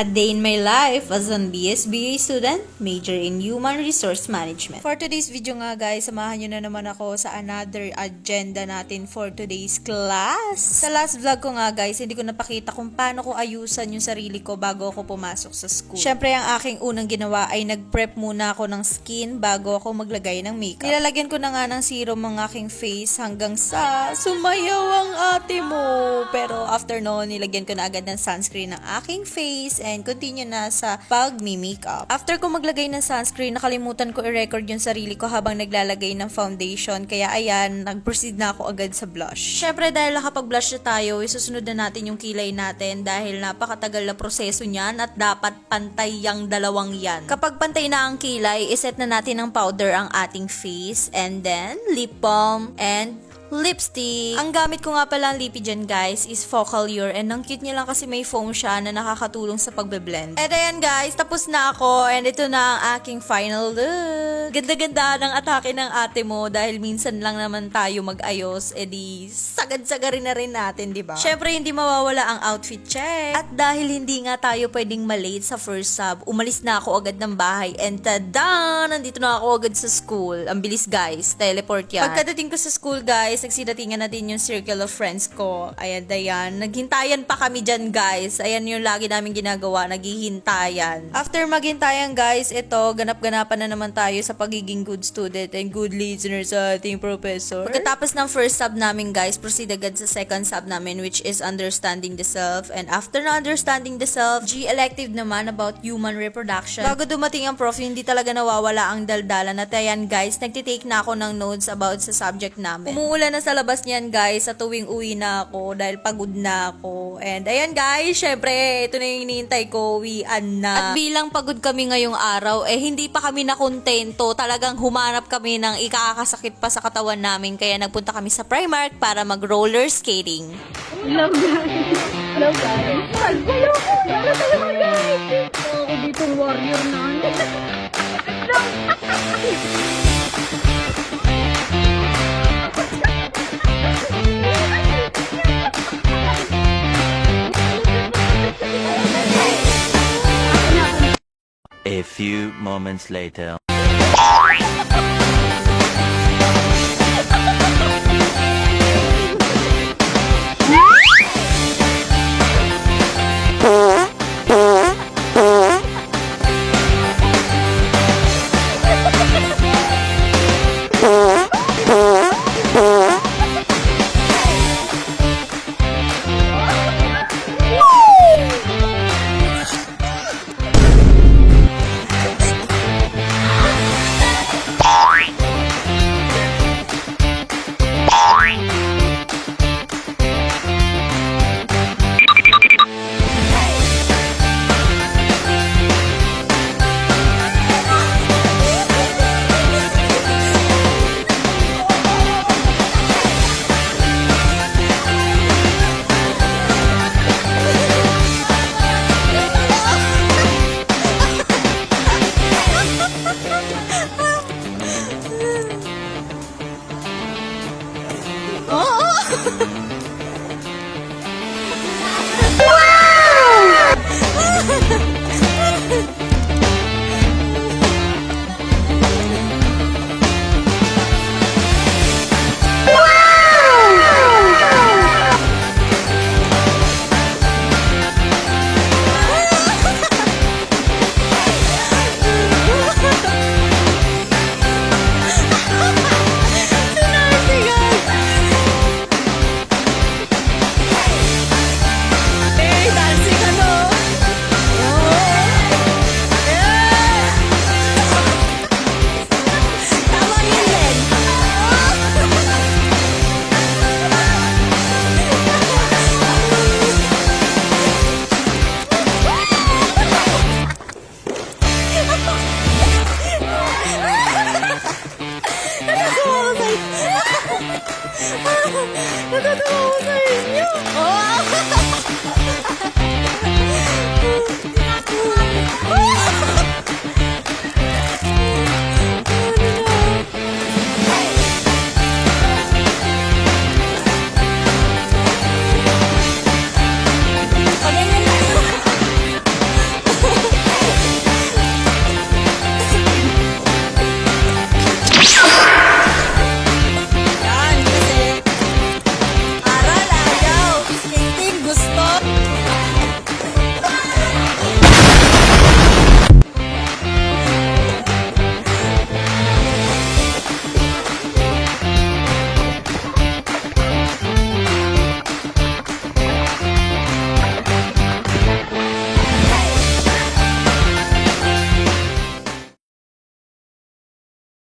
A day in my life as an BSBA student, major in Human Resource Management. For today's video nga guys, samahan nyo na naman ako sa another agenda natin for today's class. Sa last vlog ko nga guys, hindi ko napakita kung paano ko ayusan yung sarili ko bago ako pumasok sa school. Syempre ang aking unang ginawa ay nag-prep muna ako ng skin bago ako maglagay ng makeup. Nilalagyan ko na nga ng serum ang aking face hanggang sa sumayaw ang ate mo. Pero after noon, nilagyan ko na agad ng sunscreen ng aking face and continue na sa pag-makeup. After ko maglagay ng sunscreen, nakalimutan ko i-record yung sarili ko habang naglalagay ng foundation. Kaya ayan, nag-proceed na ako agad sa blush. Syempre dahil nakapag-blush na tayo, isusunod na natin yung kilay natin dahil napakatagal na proseso niyan at dapat pantay yung dalawang yan. Kapag pantay na ang kilay, iset na natin ng powder ang ating face and then lip balm and lipstick. Ang gamit ko nga pala ang lippy dyan guys is Focallure and ang cute niya lang kasi may foam siya na nakakatulong sa pagbe-blend. And ayan guys, tapos na ako and ito na ang aking final look. Ganda-ganda ng atake ng ate mo dahil minsan lang naman tayo mag-ayos, edi sagad-sagarin na rin natin, di ba? Syempre hindi mawawala ang outfit check. At dahil hindi nga tayo pwedeng malate sa first sub, umalis na ako agad ng bahay and tada! Nandito na ako agad sa school. Ang bilis guys, teleport yan. Pagkadating ko sa school guys, nagsidatingan na din yung circle of friends ko. Ayan, dayan. Naghintayan pa kami dyan, guys. Ayan yung lagi namin ginagawa, naghihintayan. After maghintayan, guys, ito, ganap-ganapan na naman tayo sa pagiging good student and good listener sa ating professor. Pagkatapos ng first sub namin, guys, proceed agad sa second sub namin, which is understanding the self. And after na understanding the self, G elective naman about human reproduction. Bago dumating ang prof, hindi talaga nawawala ang daldalan. At ayan, guys, nagtitake na ako ng notes about sa subject namin. Umuulan na sa labas niyan guys sa tuwing uwi na ako dahil pagod na ako. And ayan guys, syempre ito na yung hinihintay ko, uwian na. At bilang pagod kami ngayong araw, hindi pa kami nakontento. Talagang humanap kami ng ikakasakit pa sa katawan namin. Kaya nagpunta kami sa Primark para mag roller skating. Hello guys! Hello guys! Hello ko! Hello tayo guys! Ako dito warrior na A few moments later.